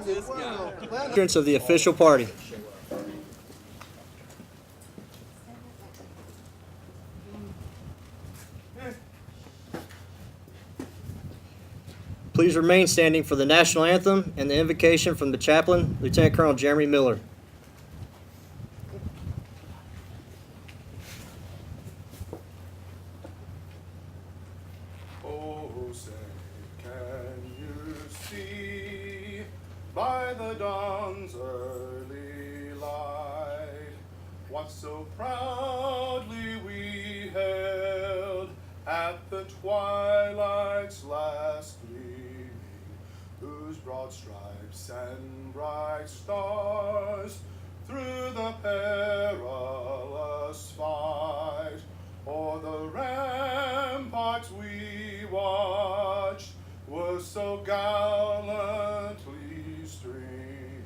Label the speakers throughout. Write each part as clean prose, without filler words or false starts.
Speaker 1: Entrance of the official party. Please remain standing for the national anthem and the invocation from the chaplain, Lieutenant Colonel Jeremy Miller.
Speaker 2: Oh, say, can you see by the dawn's early light what so proudly we hailed at the twilight's last gleaming, whose broad stripes and bright stars through the perilous fight o'er the ramparts we watched were so gallantly streaming,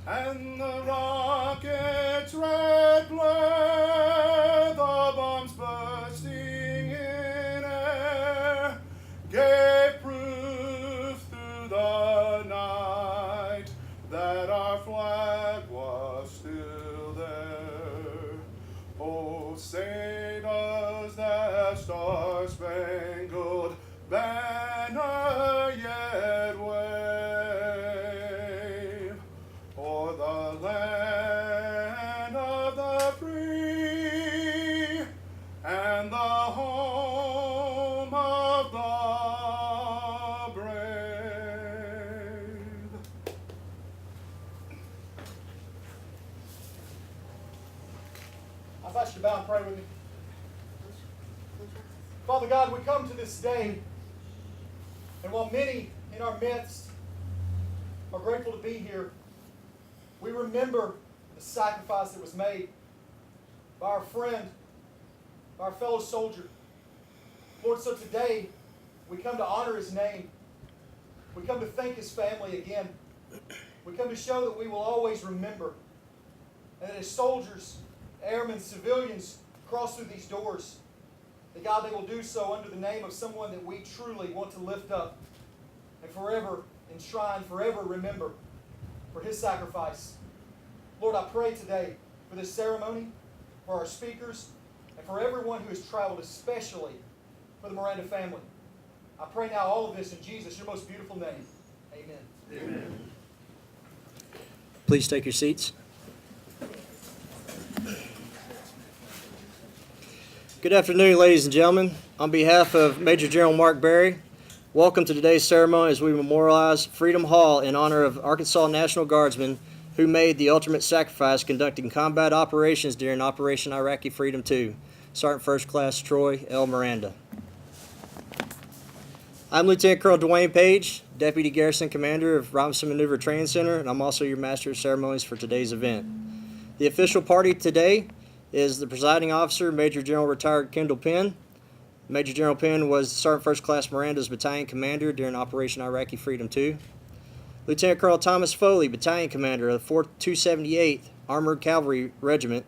Speaker 2: and the rocket's red glare, the bombs bursting in air, gave proof through the night that our flag was still there. Oh, say does that star-spangled banner yet wave o'er the land of the free and the home of the brave.
Speaker 3: I invite you to bow and pray with me. Father God, we come to this day, and while many in our midst are grateful to be here, we remember the sacrifice that was made by our friend, by our fellow soldier. Lord, so today we come to honor his name. We come to thank his family again. We come to show that we will always remember, and that as soldiers, airmen, civilians cross through these doors, that God, they will do so under the name of someone that we truly want to lift up and forever enshrine, forever remember for his sacrifice. Lord, I pray today for this ceremony, for our speakers, and for everyone who has traveled, especially for the Miranda family. I pray now all of this in Jesus, your most beautiful name. Amen.
Speaker 2: Amen.
Speaker 1: Please take your seats. Good afternoon, ladies and gentlemen. On behalf of Major General Mark Berry, welcome to today's ceremony as we memorialize Freedom Hall in honor of Arkansas National Guardsmen who made the ultimate sacrifice conducting combat operations during Operation Iraqi Freedom 2, Sergeant First Class Troy L. Miranda. I'm Lieutenant Colonel Dwayne Page, Deputy Garrison Commander of Robinson Maneuver Training Center, and I'm also your Master of Ceremonies for today's event. The official party today is the presiding officer, Major General Retired Kendall Penn. Major General Penn was Sergeant First Class Miranda's battalion commander during Operation Iraqi Freedom 2. Lieutenant Colonel Thomas Foley, battalion commander of the 4th 278th Armored Cavalry Regiment,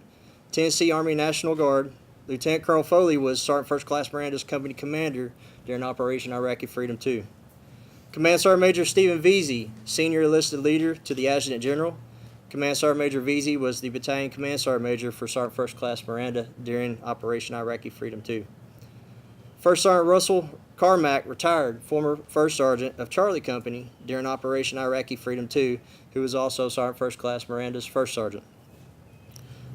Speaker 1: Tennessee Army National Guard. Lieutenant Colonel Foley was Sergeant First Class Miranda's company commander during Operation Iraqi Freedom 2. Command Sergeant Major Stephen Veazey, senior enlisted leader to the Adjutant General. Command Sergeant Major Veazey was the battalion command sergeant major for Sergeant First Class Miranda during Operation Iraqi Freedom 2. First Sergeant Russell Carmack, retired, former First Sergeant of Charlie Company during Operation Iraqi Freedom 2, who was also Sergeant First Class Miranda's First Sergeant.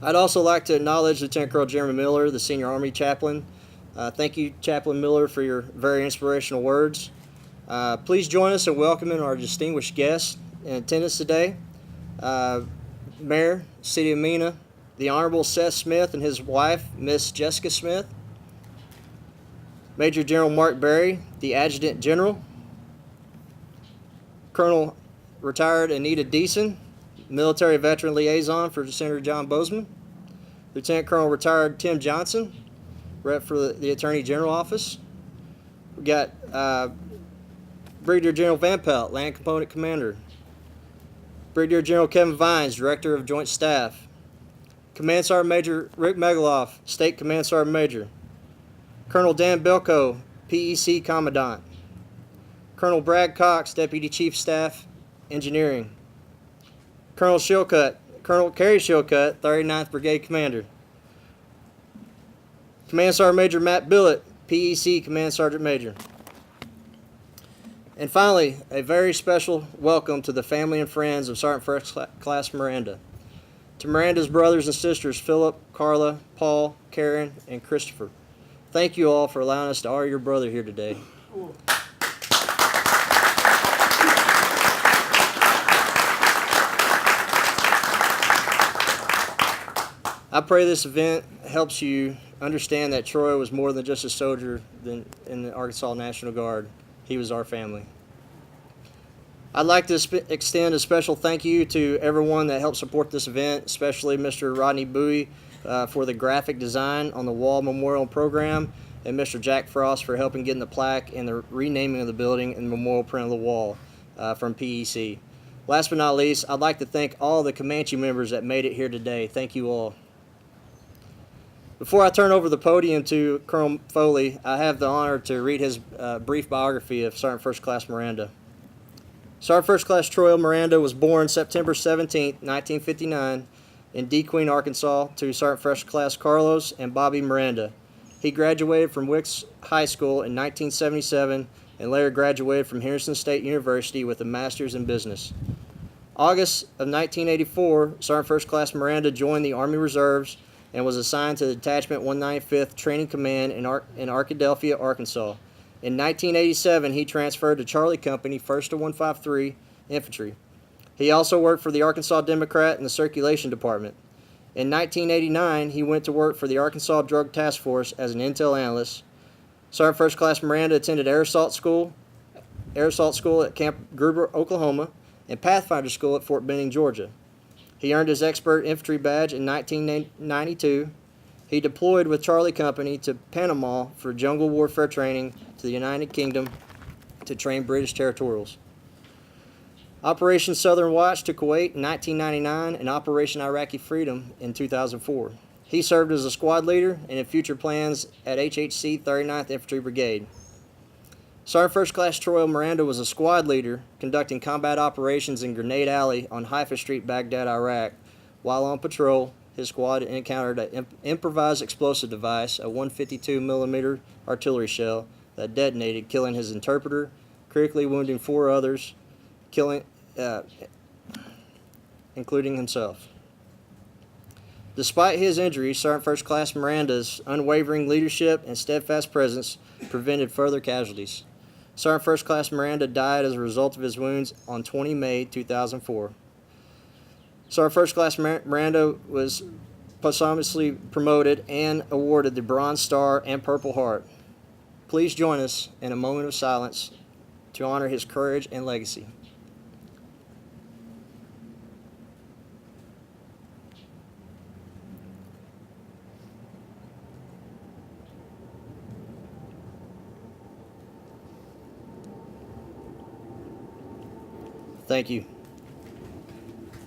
Speaker 1: I'd also like to acknowledge Lieutenant Colonel Jeremy Miller, the Senior Army Chaplain. Thank you, Chaplain Miller, for your very inspirational words. Please join us in welcoming our distinguished guests in attendance today. Mayor, City of Mena, the Honorable Seth Smith and his wife, Miss Jessica Smith. Major General Mark Berry, the Adjutant General. Colonel Retired Anita Deason, Military Veteran Liaison for Senator John Bozeman. Lieutenant Colonel Retired Tim Johnson, Rep for the Attorney General Office. We got Brigadier General Van Pelt, Land Component Commander. Brigadier General Kevin Vines, Director of Joint Staff. Command Sergeant Major Rick Megaloff, State Command Sergeant Major. Colonel Dan Belko, PEC Commandant. Colonel Brad Cox, Deputy Chief Staff Engineering. Colonel Kerry Shillcutt, 39th Brigade Commander. Command Sergeant Major Matt Billett, PEC Command Sergeant Major. And finally, a very special welcome to the family and friends of Sergeant First Class Miranda. To Miranda's brothers and sisters, Philip, Carla, Paul, Karen, and Christopher. Thank you all for allowing us to honor your brother here today. I pray this event helps you understand that Troy was more than just a soldier in the Arkansas National Guard. He was our family. I'd like to extend a special thank you to everyone that helped support this event, especially Mr. Rodney Bowie for the graphic design on the wall memorial program, and Mr. Jack Frost for helping getting the plaque and the renaming of the building and the memorial print on the wall from PEC. Last but not least, I'd like to thank all the Comanche members that made it here today. Thank you all. Before I turn over the podium to Colonel Foley, I have the honor to read his brief biography of Sergeant First Class Miranda. Sergeant First Class Troy L. Miranda was born September 17, 1959, in DeQueen, Arkansas, to Sergeant First Class Carlos and Bobby Miranda. He graduated from Wicks High School in 1977 and later graduated from Henderson State University with a master's in business. August of 1984, Sergeant First Class Miranda joined the Army Reserves and was assigned to the Detachment 195th Training Command in Arkadelphia, Arkansas. In 1987, he transferred to Charlie Company, 1st to 153 Infantry. He also worked for the Arkansas Democrat in the Circulation Department. In 1989, he went to work for the Arkansas Drug Task Force as an intel analyst. Sergeant First Class Miranda attended Air Assault School at Camp Gruber, Oklahoma, and Pathfinder School at Fort Benning, Georgia. He earned his Expert Infantry Badge in 1992. He deployed with Charlie Company to Panama for jungle warfare training to the United Kingdom to train British territorials. Operation Southern Watch to Kuwait in 1999 and Operation Iraqi Freedom in 2004. He served as a squad leader and in future plans at HHC 39th Infantry Brigade. Sergeant First Class Troy L. Miranda was a squad leader conducting combat operations in Grenade Alley on Haifa Street, Baghdad, Iraq. While on patrol, his squad encountered an improvised explosive device, a 152 millimeter artillery shell that detonated, killing his interpreter, critically wounding 4 others, including himself. Despite his injuries, Sergeant First Class Miranda's unwavering leadership and steadfast presence prevented further casualties. Sergeant First Class Miranda died as a result of his wounds on 20 May 2004. Sergeant First Class Miranda was posthumously promoted and awarded the Bronze Star and Purple Heart. Please join us in a moment of silence to honor his courage and legacy. Thank you.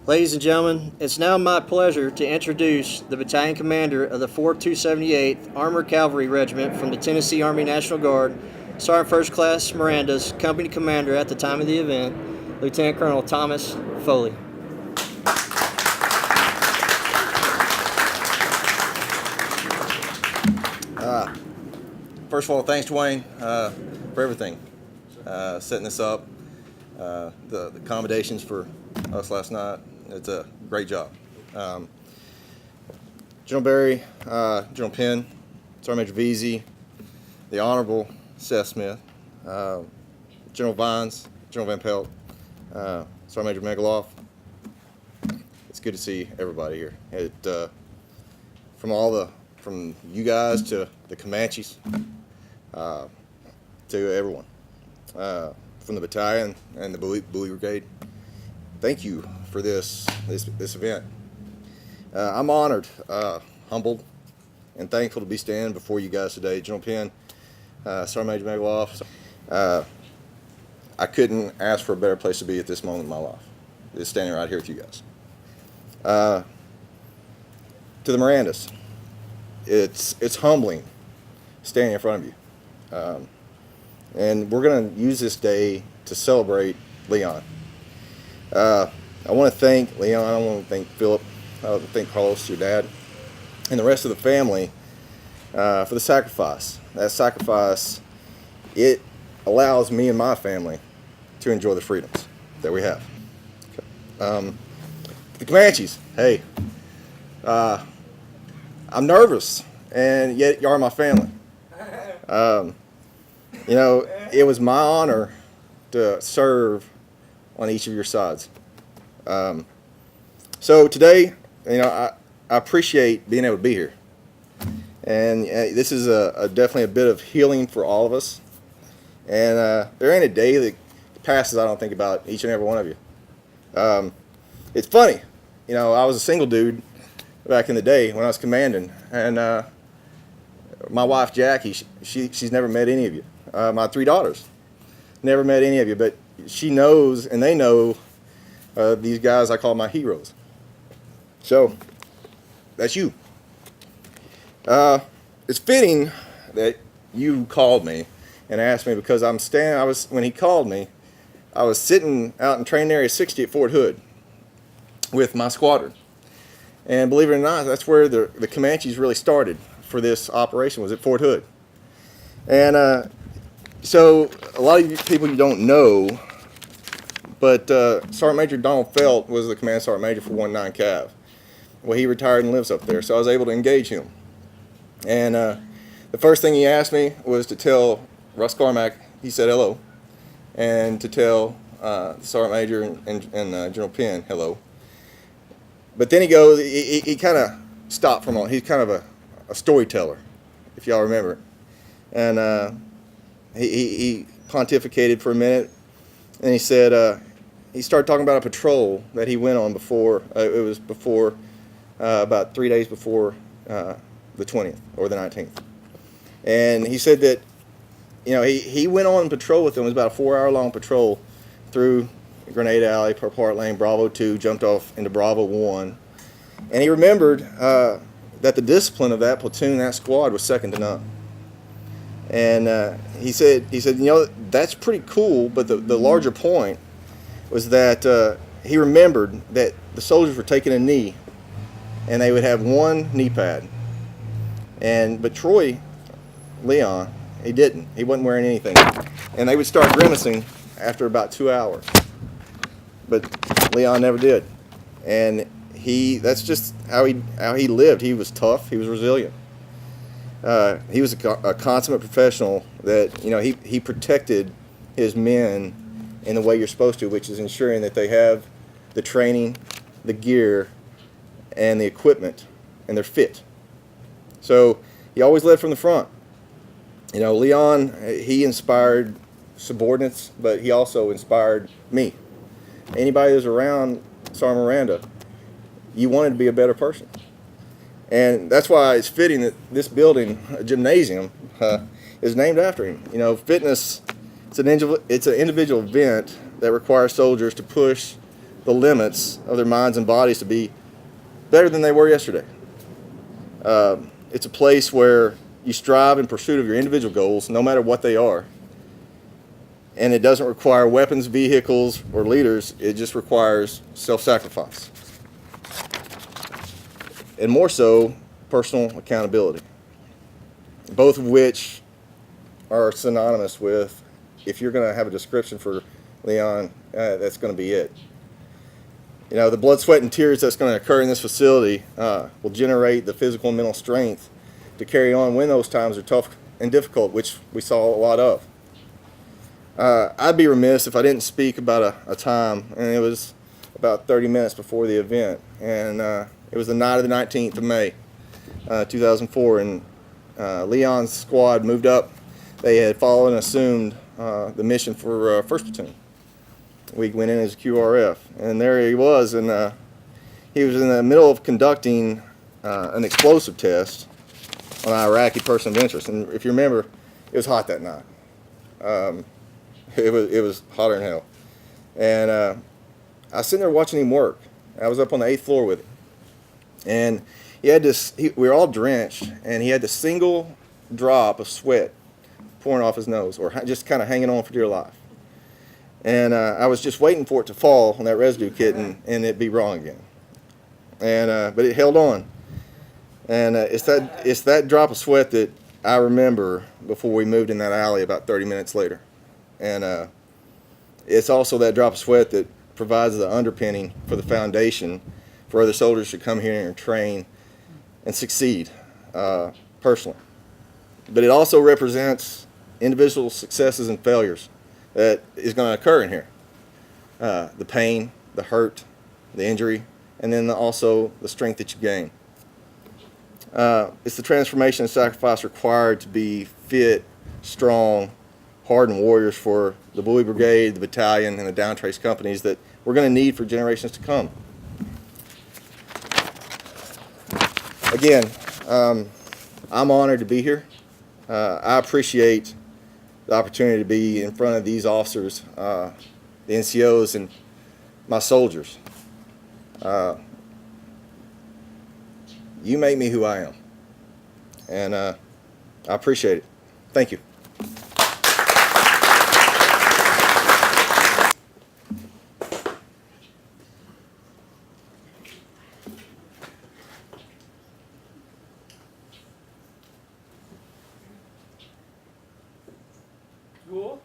Speaker 1: Ladies and gentlemen, it's now my pleasure to introduce the battalion commander of the 4278th Armored Cavalry Regiment from the Tennessee Army National Guard, Sergeant First Class Miranda's company commander at the time of the event, Lieutenant Colonel Thomas Foley.
Speaker 4: First of all, thanks, Dwayne, for everything, setting this up, the accommodations for us last night. It's a great job. General Barry, General Penn, Sergeant Major Veazey, the Honorable Seth Smith, General Vines, General Van Pelt, Sergeant Major Megaloff. It's good to see everybody here. From you guys to the Comanches, to everyone, from the battalion and the Bowie Brigade. Thank you for this event. I'm honored, humbled, and thankful to be standing before you guys today. General Penn, Sergeant Major Megaloff. I couldn't ask for a better place to be at this moment in my life. Is standing right here with you guys. To the Mirandas, it's humbling standing in front of you. And we're going to use this day to celebrate Leon. I want to thank Leon. I want to thank Philip. I want to thank Carlos, your dad, and the rest of the family for the sacrifice. That sacrifice, it allows me and my family to enjoy the freedoms that we have. The Comanches, hey, I'm nervous, and yet you are my family. You know, it was my honor to serve on each of your sides. So today, you know, I appreciate being able to be here. And this is definitely a bit of healing for all of us. And there ain't a day that passes I don't think about each and every one of you. It's funny, you know, I was a single dude back in the day when I was commanding, and my wife Jackie, she's never met any of you. My 3 daughters never met any of you, but she knows, and they know these guys I call my heroes. So that's you. It's fitting that you called me and asked me, because when he called me, I was sitting out in Training Area 60 at Fort Hood with my squadron. And believe it or not, that's where the Comanches really started for this operation, was at Fort Hood. And so a lot of you people you don't know, but Sergeant Major Donald Felt was the Command Sergeant Major for 19 Cav. Well, he retired and lives up there, so I was able to engage him. And the first thing he asked me was to tell Russ Carmack, he said hello, and to tell the Sergeant Major and General Penn hello. But then he goes, he kind of stopped for a moment. He's kind of a storyteller, if y'all remember. And he pontificated for a minute, and he said, he started talking about a patrol that he went on before, it was before, about 3 days before the 20th or the 19th. And he said that, you know, he went on patrol with them. It was about a 4-hour-long patrol through Grenade Alley, Park Lane, Bravo 2, jumped off into Bravo 1. And he remembered that the discipline of that platoon, that squad, was second to none. And he said, you know, that's pretty cool, but the larger point was that he remembered that the soldiers were taking a knee, and they would have one knee pad. But Troy, Leon, he didn't. He wasn't wearing anything. And they would start grimacing after about 2 hours. But Leon never did. And that's just how he lived. He was tough. He was resilient. He was a consummate professional that, you know, he protected his men in the way you're supposed to, which is ensuring that they have the training, the gear, and the equipment, and they're fit. So he always led from the front. You know, Leon, he inspired subordinates, but he also inspired me. Anybody who's around Sergeant Miranda, you wanted to be a better person. And that's why it's fitting that this building, a gymnasium, is named after him. You know, fitness, it's an individual event that requires soldiers to push the limits of their minds and bodies to be better than they were yesterday. It's a place where you strive in pursuit of your individual goals, no matter what they are. And it doesn't require weapons, vehicles, or leaders. It just requires self-sacrifice. And more so, personal accountability. Both of which are synonymous with, if you're going to have a description for Leon, that's going to be it. You know, the blood, sweat, and tears that's going to occur in this facility will generate the physical and mental strength to carry on when those times are tough and difficult, which we saw a lot of. I'd be remiss if I didn't speak about a time, and it was about 30 minutes before the event, and it was the night of the 19th of May, 2004, and Leon's squad moved up. They had followed and assumed the mission for 1st Platoon. We went in as QRF, and there he was, and he was in the middle of conducting an explosive test on an Iraqi person of interest. And if you remember, it was hot that night. It was hotter than hell. And I was sitting there watching him work. I was up on the 8th floor with him. And he had this, we were all drenched, and he had this single drop of sweat pouring off his nose, or just kind of hanging on for dear life. And I was just waiting for it to fall on that residue kit and it be wrong again. And but it held on. And it's that drop of sweat that I remember before we moved in that alley about 30 minutes later. And it's also that drop of sweat that provides the underpinning for the foundation for other soldiers to come here and train and succeed personally. But it also represents individual successes and failures that is going to occur in here. The pain, the hurt, the injury, and then also the strength that you gain. It's the transformation and sacrifice required to be fit, strong, hardened warriors for the Buoy Brigade, the battalion, and the down trace companies that we're going to need for generations to come. Again, I'm honored to be here. I appreciate the opportunity to be in front of these officers, the NCOs, and my soldiers. You make me who I am, and I appreciate it. Thank you.
Speaker 5: Cool.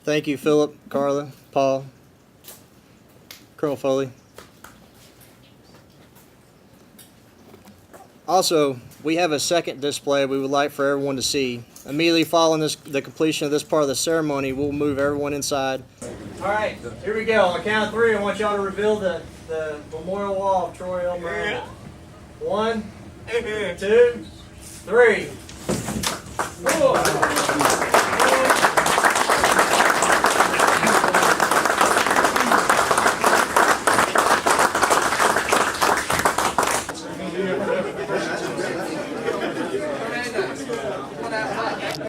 Speaker 1: Thank you, Philip, Carla, Paul, Colonel Foley. Also, we have a second display we would like for everyone to see. Immediately following the completion of this part of the ceremony, we'll move everyone inside. All right, here we go. On the count of three, I want y'all to reveal the memorial wall of Troy L. Miranda. 1, 2, 3. Cool.